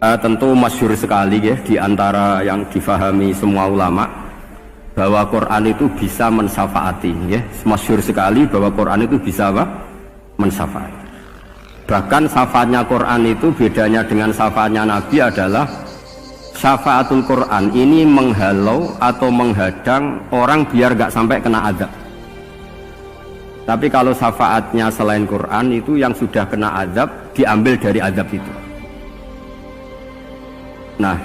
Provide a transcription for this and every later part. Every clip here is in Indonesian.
Tentu masyhur sekali ya di antara yang difahami semua ulama bahwa Quran itu bisa mensyafaati ya. Masyhur sekali bahwa Quran itu bisa apa? Mensyafaati. Bahkan syafaatnya Quran itu bedanya dengan syafaatnya Nabi adalah syafaatul Quran ini menghalau atau menghadang orang biar gak sampai kena azab. Tapi kalau syafaatnya selain Quran itu yang sudah kena azab diambil dari azab itu. Nah,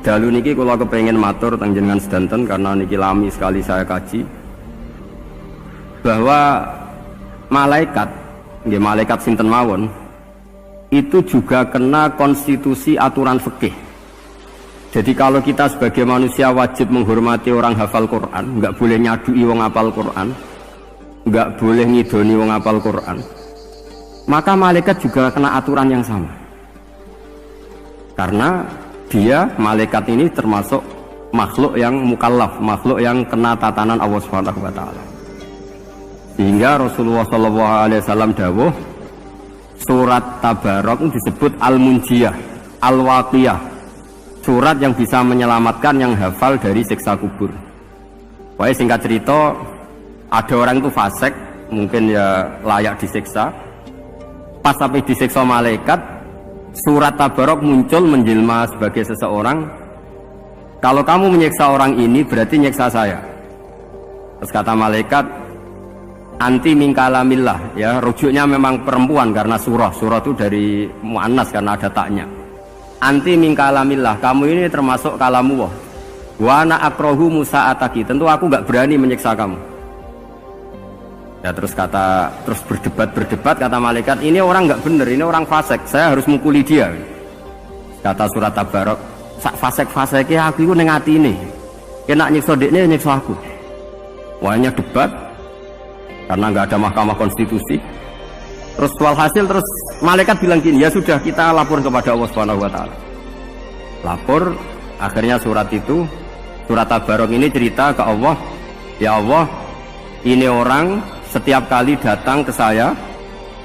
dalu niki kalau kepengen matur teng jenengan sedanten karena niki lami sekali saya kaji bahwa malaikat, nggih malaikat sinten mawon itu juga kena konstitusi aturan fikih. Jadi kalau kita sebagai manusia wajib menghormati orang hafal Quran, nggak boleh nyadui wong hafal Quran, nggak boleh ngidoni wong hafal Quran, maka malaikat juga kena aturan yang sama. Karena dia, malaikat ini termasuk makhluk yang mukallaf, makhluk yang kena tatanan Allah Subhanahu wa taala. Sehingga Rasulullah SAW dawuh surat Tabarok disebut Al-Munjiyah, Al-Waqiyah, surat yang bisa menyelamatkan yang hafal dari siksa kubur. Pokoknya singkat cerita, ada orang itu fasik, mungkin ya layak disiksa. Pas sampai disiksa malaikat, surat Tabarok muncul menjelma sebagai seseorang. Kalau kamu menyiksa orang ini berarti nyiksa saya. Terus kata malaikat, anti mingkalamillah, ya rujuknya memang perempuan karena surah itu dari muannas karena ada taknya. Anti mingkalamillah, kamu ini termasuk kalamuwah. Wa ana akrahu musa'ataki, tentu aku gak berani menyiksa kamu. Ya terus berdebat kata malaikat, ini orang nggak bener, ini orang fasik, saya harus mukuli dia. Kata surat Tabarok, sak fasik-fasiknya aku itu neng hati ini, kena nyiksa dekne nyiksa aku. Wahnya debat karena nggak ada mahkamah konstitusi. Terus walhasil terus malaikat bilang gini, ya sudah kita lapor kepada Allah Subhanahu wa taala. Lapor, akhirnya surat Tabarok ini cerita ke Allah, ya Allah, ini orang setiap kali datang ke saya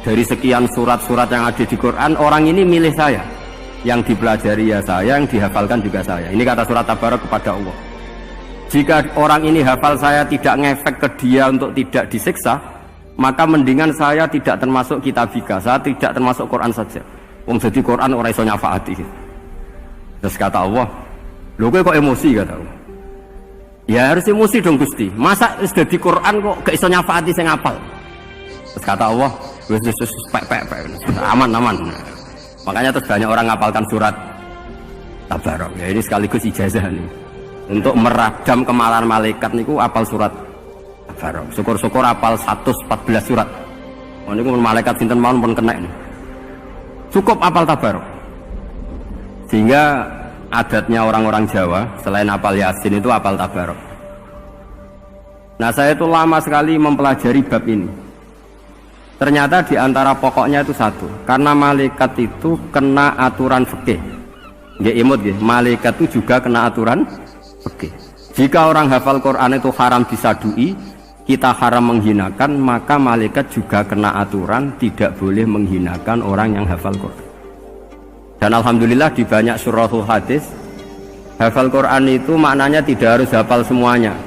dari sekian surat-surat yang ada di Quran, orang ini milih saya, yang dipelajari ya saya, yang dihafalkan juga saya. Ini kata surat Tabarok kepada Allah. Jika orang ini hafal saya tidak ngefek ke dia untuk tidak disiksa, maka mendingan saya tidak termasuk kitabika, saya tidak termasuk Quran saja. Wong jadi Quran orang iso nyafaati. Terus kata Allah, lho kowe kok emosi, kata Allah. Ya harus emosi dong Gusti. Masa sudah di Quran kok gak iso nyafaati sing apal. Terus kata Allah, wis aman. Makanya terus banyak orang ngapalkan surat Tabarok. Ya ini sekaligus ijazah nih. Untuk meradam kemarahan malaikat niku apal surat Tabarok. Syukur-syukur apal 114 surat. Oh niku malaikat sinten mawon pun kena ini. Cukup apal Tabarok. Sehingga adatnya orang-orang Jawa selain apal Yasin itu apal Tabarok. Nah saya itu lama sekali mempelajari bab ini. Ternyata di antara pokoknya itu satu, karena malaikat itu kena aturan fikih. Nggih imut nggih, malaikat itu juga kena aturan fikih. Jika orang hafal Quran itu haram disadui, kita haram menghinakan, maka malaikat juga kena aturan tidak boleh menghinakan orang yang hafal Quran. Dan alhamdulillah di banyak suratul hadis hafal Quran itu maknanya tidak harus hafal semuanya.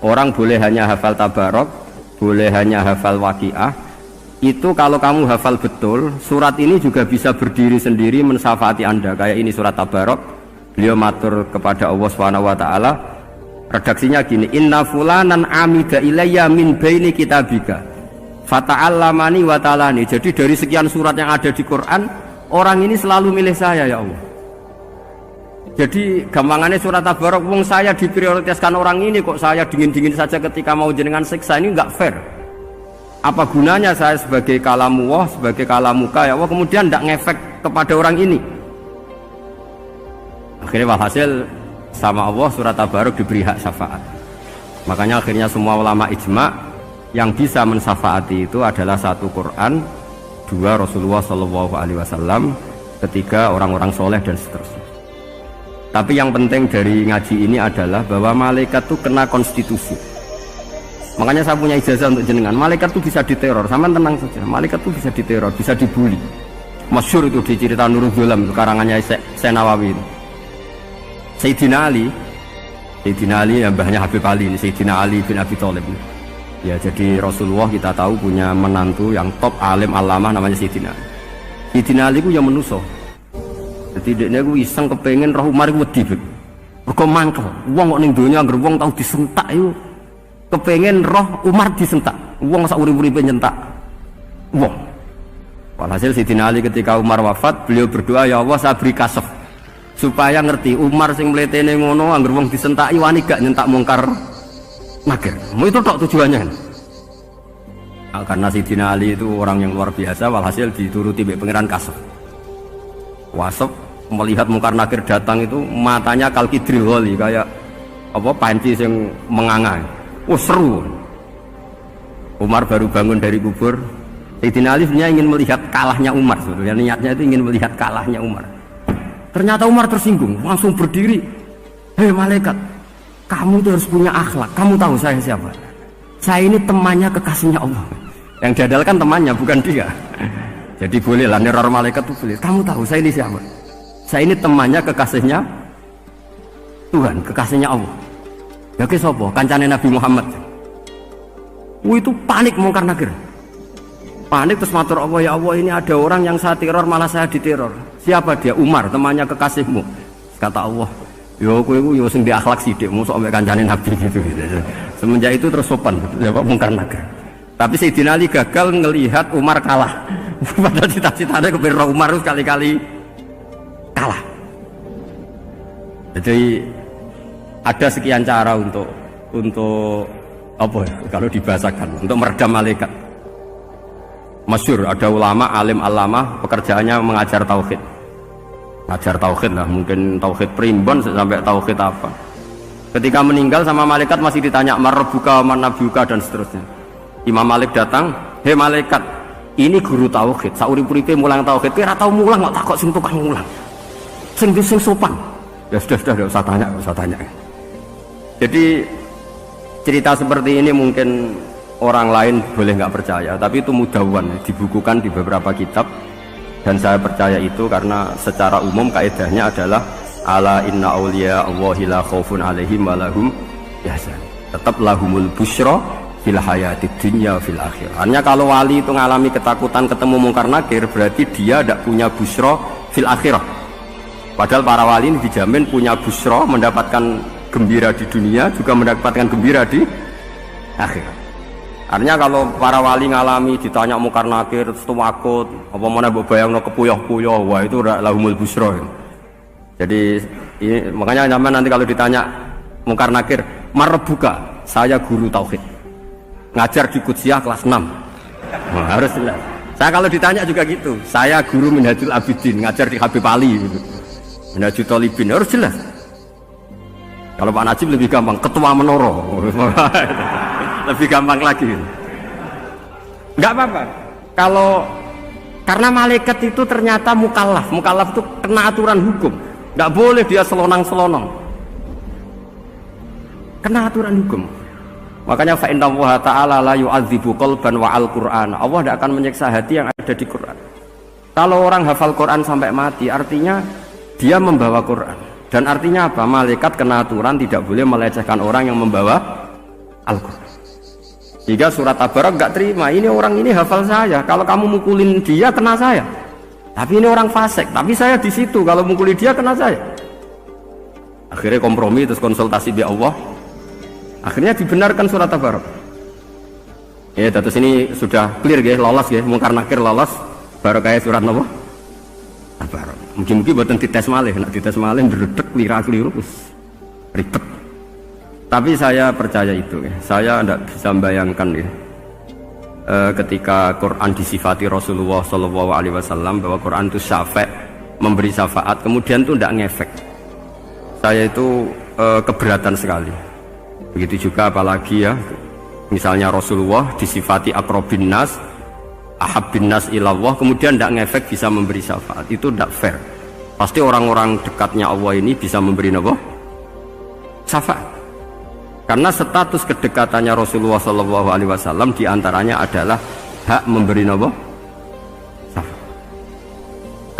Orang boleh hanya hafal Tabarok, boleh hanya hafal Waqiah. Itu kalau kamu hafal betul, surat ini juga bisa berdiri sendiri mensyafaati Anda. Kayak ini surat Tabarok, beliau matur kepada Allah Subhanahu wa taala. Redaksinya gini, inna fulanan amida ilayya min baini kitabika fata'allamani wa ta'alani. Jadi dari sekian surat yang ada di Quran, orang ini selalu milih saya ya Allah. Jadi gampangannya surat Tabarok, wong saya diprioritaskan orang ini kok saya dingin-dingin saja ketika mau jenengan siksa, ini enggak fair. Apa gunanya saya sebagai kalamuwah, sebagai kalamuka ya Allah, kemudian enggak ngefek kepada orang ini. Akhirnya walhasil sama Allah surat Tabarok diberi hak syafaat. Makanya akhirnya semua ulama ijma yang bisa mensyafaati itu adalah satu Quran, dua Rasulullah SAW, ketiga orang-orang soleh dan seterusnya. Tapi yang penting dari ngaji ini adalah bahwa malaikat itu kena konstitusi. Makanya saya punya ijazah untuk jenengan. Malaikat itu bisa diteror, sama tenang saja. Malaikat itu bisa diteror, bisa dibully. Masyhur itu di cerita Nurul Zulam karangannya Senawawi itu. Sayyidina Ali yang mbahnya Habib Ali ini, Sayyidina Ali bin Abi Thalib. Ya, jadi Rasulullah kita tahu punya menantu yang top alim alama namanya Sayyidina Ali. Sayyidina Ali ku yang menuso. Jadi dia ku iseng kepengen roh Umar ku wedi. Mergo mangkel. Wong kok ning donya anggere wong tau disentak iku kepengen roh Umar disentak. Wong sak urip-uripe nyentak wong. Walhasil Sayyidina Ali ketika Umar wafat, beliau berdoa, ya Allah saya beri kasef supaya ngerti Umar sing mletene ngono anggere wong disentaki wani gak nyentak mungkar nakir. Mau itu tok tujuannya kan? Nah, karena Sayyidina Ali itu orang yang luar biasa, walhasil dituruti oleh pangeran kasef. Wasef melihat mungkar nakir datang itu matanya kalkidril wali kayak apa panci yang menganga. Oh seru. Umar baru bangun dari kubur. Sayyidina Ali sebenarnya ingin melihat kalahnya Umar sebetulnya, niatnya itu ingin melihat kalahnya Umar. Ternyata Umar tersinggung, langsung berdiri. Hei malaikat, kamu itu harus punya akhlak. Kamu tahu saya siapa? Saya ini temannya kekasihnya Allah. Yang diandalkan temannya bukan dia. Jadi bolehlah neror malaikat itu boleh. Kamu tahu saya ini siapa? Saya ini temannya kekasihnya Tuhan, kekasihnya Allah. Ya ke sopo? Kancane Nabi Muhammad. Itu panik mungkar nakir. Panik terus matur Allah, ya Allah ini ada orang yang saya teror malah saya diteror. Siapa dia? Umar, temannya kekasihmu. Kata Allah, yo kowe iku yo sing diakhlak sithik mosok ambek kancane Nabi gitu. Semenjak itu terus sopan ya Pak mungkar nakir. Tapi Sayyidina Ali gagal ngelihat Umar kalah. Padahal cita-citanya kepengen Umar itu sekali-kali kalah. Jadi ada sekian cara untuk apa ya, kalau dibahasakan untuk meredam malaikat. Masyhur ada ulama alim alama pekerjaannya mengajar tauhid. Ngajar tauhid lah, mungkin tauhid primbon sampai tauhid apa. Ketika meninggal sama malaikat masih ditanya marbuka manabuka dan seterusnya. Imam Malik datang, "Hei malaikat, ini guru tauhid, saurip-uripe mulang tauhid, kowe ora tau mulang kok takok sing tukang mulang. Sing sopan." Ya sudah enggak usah tanya. Jadi cerita seperti ini mungkin orang lain boleh nggak percaya, tapi itu mudawwan, dibukukan di beberapa kitab, dan saya percaya itu karena secara umum kaidahnya adalah ala inna auliya Allahi la khaufun alaihim wa lahum yahzan. Tetap lahumul busyra fil hayatid dunya fil akhir. Artinya kalau wali itu mengalami ketakutan ketemu mungkar nakir, berarti dia tidak punya busyra fil akhirah. Padahal para wali ini dijamin punya busyra, mendapatkan gembira di dunia, juga mendapatkan gembira di akhirat. Artinya kalau para wali ngalami ditanya mungkar nakir terus takut, apa mana mbok bayangno kepuyah-puyah, wah itu lahumul busyra. Jadi ini, makanya zaman nanti kalau ditanya mungkar nakir, marbuka, saya guru tauhid. Ngajar di Qudsiyah kelas 6. Nah, harus jelas. Saya kalau ditanya juga gitu, saya guru Minhajul Abidin, ngajar di Habib Ali gitu. Minhajul Thalibin, harus jelas. Kalau Pak Najib lebih gampang, ketua Menoro. Lebih gampang lagi. Enggak apa-apa. Kalau karena malaikat itu ternyata mukallaf itu kena aturan hukum. Enggak boleh dia selonang-selonong. Kena aturan hukum. Makanya fa inna Allah ta'ala la yu'adzibu qalban wa al-Qur'an. Allah tidak akan menyiksa hati yang ada di Quran. Kalau orang hafal Quran sampai mati, artinya dia membawa Quran. Dan artinya apa? Malaikat kena aturan tidak boleh melecehkan orang yang membawa Al-Quran. Jika surat Tabarak nggak terima, ini orang ini hafal saya. Kalau kamu mukulin dia, kena saya. Tapi ini orang fasik. Tapi saya di situ. Kalau mukuli dia, kena saya. Akhirnya kompromi terus konsultasi bi Allah. Akhirnya dibenarkan surat Tabarak. Ya, terus ini sudah clear guys, lolos guys, mungkar nakir lolos. Baru kayak surat apa? Tabarak. Mungkin-mungkin buatan dites malih, nak dites malih berdek keliru ribet. Tapi saya percaya itu, ya. Saya tidak bisa membayangkan ya, ketika Quran disifati Rasulullah SAW bahwa Quran itu syafa', memberi syafaat, kemudian itu tidak ngefek. Saya itu keberatan sekali. Begitu juga apalagi ya, misalnya Rasulullah disifati akrobin nas, ahabbin nas ilallah, kemudian tidak ngefek bisa memberi syafaat. Itu tidak fair. Pasti orang-orang dekatnya Allah ini bisa memberi apa? Syafaat. Karena status kedekatannya Rasulullah SAW diantaranya adalah hak memberi apa? Syafaat.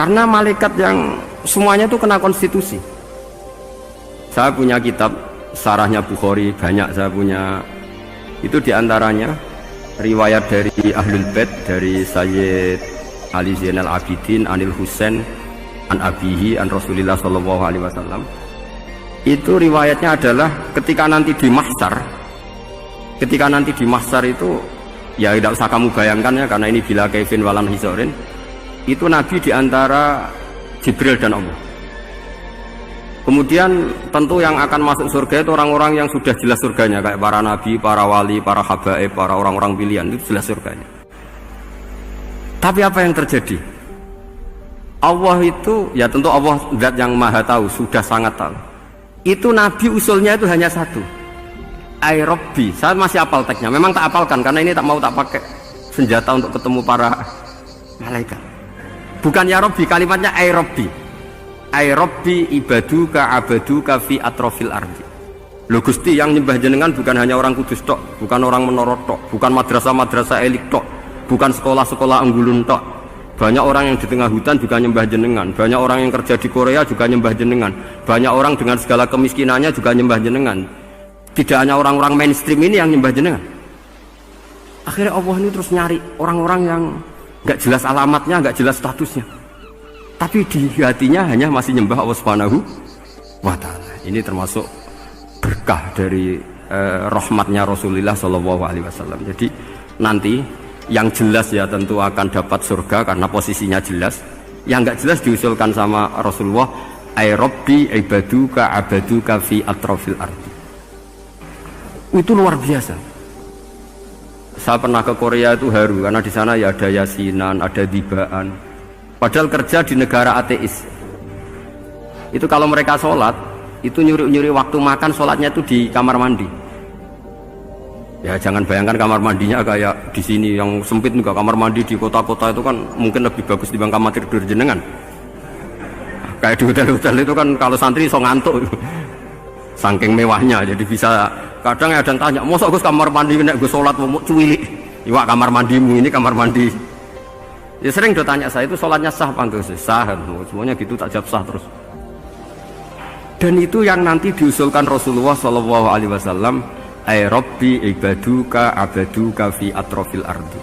Karena malaikat yang semuanya itu kena konstitusi. Saya punya kitab syarahnya Bukhari, banyak saya punya. Itu diantaranya riwayat dari Ahlul Bait, dari Sayyid Ali Zainal Abidin, Anil Husain, an Abihi, an Rasulillah Sallallahu Alaihi Wasallam. Itu riwayatnya adalah ketika nanti di mahsyar itu, ya tidak usah kamu bayangkan ya, karena ini bila kaifin walan hisorin, itu Nabi diantara Jibril dan Allah. Kemudian tentu yang akan masuk surga itu orang-orang yang sudah jelas surganya, kayak para nabi, para wali, para habaib, para orang-orang pilihan, itu jelas surganya. Tapi apa yang terjadi? Allah itu, ya tentu Allah zat yang maha tahu, sudah sangat tahu. Itu Nabi usulnya itu hanya satu, Ay Rabbi. Saya masih apal teksnya, memang tak apalkan karena ini tak mau tak pakai senjata untuk ketemu para malaikat. Bukan ya Rabbi, kalimatnya Ay Rabbi. Ay Rabbi ibaduka abaduka fi atrofil ardi. Loh Gusti, yang nyembah jenengan bukan hanya orang kudus tok, bukan orang menorot tok, bukan madrasah-madrasah elit tok, bukan sekolah-sekolah anggulun tok. Banyak orang yang di tengah hutan juga nyembah jenengan, banyak orang yang kerja di Korea juga nyembah jenengan, banyak orang dengan segala kemiskinannya juga nyembah jenengan. Tidak hanya orang-orang mainstream ini yang nyembah jenengan. Akhirnya Allah ini terus nyari orang-orang yang gak jelas alamatnya, gak jelas statusnya, tapi di hatinya hanya masih nyembah Allah Subhanahu wa ta'ala. Ini termasuk berkah dari rahmatnya Rasulullah Shallallahu Alaihi Wasallam. Jadi nanti yang jelas ya tentu akan dapat surga karena posisinya jelas. Yang nggak jelas diusulkan sama Rasulullah, Ay Rabbi ibaduka abaduka fi atrofil ardi. Itu luar biasa. Saya pernah ke Korea itu haru karena di sana ya ada yasinan, ada dibaan. Padahal kerja di negara ateis. Itu kalau mereka sholat, itu nyuri-nyuri waktu makan, sholatnya itu di kamar mandi. Ya jangan bayangkan kamar mandinya kayak di sini yang sempit juga. Kamar mandi di kota-kota itu kan mungkin lebih bagus dibanding kamar tidur jenengan. Kayak di hotel-hotel itu kan kalau santri so ngantuk, saking mewahnya. Jadi bisa kadang ada yang tanya, masa Gus kamar mandi nek gue sholat mau cuwilik? Iwak kamar mandimu ini kamar mandi. Ya sering do tanya saya itu sholatnya sah apa enggak sih? Sah, semuanya gitu tak jawab sah terus. Dan itu yang nanti diusulkan Rasulullah Shallallahu Alaihi Wasallam, Ay Rabbi ibaduka abaduka fi atrofil ardi.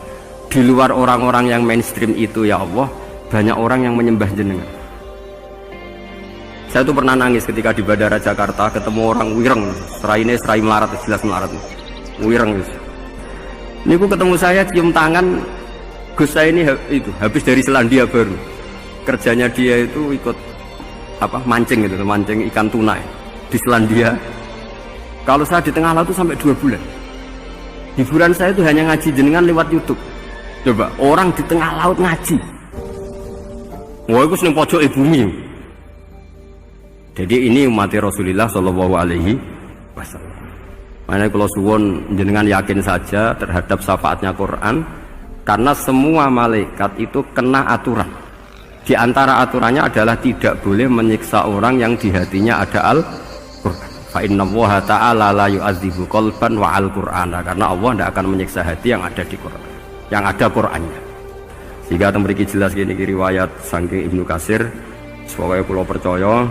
Di luar orang-orang yang mainstream itu ya Allah, banyak orang yang menyembah jenengan. Saya tuh pernah nangis ketika di Bandara Jakarta ketemu orang wireng, serai melarat, jelas melarat, wireng. Ini aku ketemu saya cium tangan. Gus saya ini itu habis dari Selandia Baru, kerjanya dia itu ikut apa mancing gitu, mancing ikan tuna di Selandia. Kalau saya di tengah laut itu sampai 2 bulan. Hiburan saya itu hanya ngaji jenengan lewat YouTube. Coba orang di tengah laut ngaji. Wah itu seneng pojok bumi. Jadi ini umat Rasulullah Shallallahu Alaihi Wasallam. Makanya kalau suwon jenengan yakin saja terhadap syafaatnya Quran. Karena semua malaikat itu kena aturan. Di antara aturannya adalah tidak boleh menyiksa orang yang di hatinya ada Al-Quran. Fa innallaha ta'ala la yu'adzibu qalban wa al-Qur'ana. Karena Allah tidak akan menyiksa hati yang ada di Quran, yang ada Qurannya. Sehingga memiliki jelas gini riwayat saking Ibnu Katsir. Sebagai pulau percaya,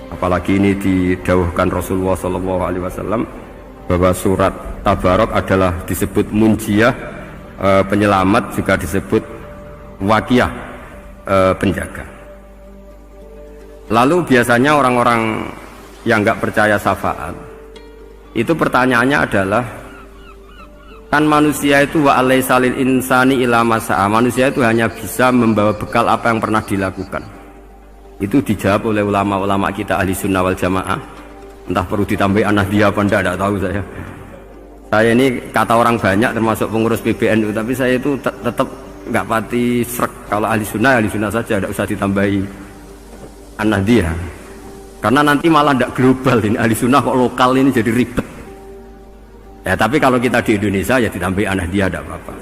apalagi ini didawuhkan Rasulullah SAW bahwa surat Tabarok adalah disebut munjiyah, penyelamat, juga disebut wakiyah, penjaga. Lalu biasanya orang-orang yang nggak percaya syafaat itu pertanyaannya adalah, kan manusia itu wa alaysa lil insani illa ma sa'a, manusia itu hanya bisa membawa bekal apa yang pernah dilakukan. Itu dijawab oleh ulama-ulama kita ahli sunnah wal jamaah. Entah perlu ditambahi An-Nahdliyah apa enggak tahu saya. Saya ini kata orang banyak termasuk pengurus PBNU, tapi saya itu tetap nggak pati srek. Kalau ahli sunnah saja, tidak usah ditambahi An-Nahdliyah. Karena nanti malah tidak global ini, ahli sunnah kok lokal ini jadi ribet. Ya tapi kalau kita di Indonesia ya ditambahi An-Nahdliyah tidak apa-apa.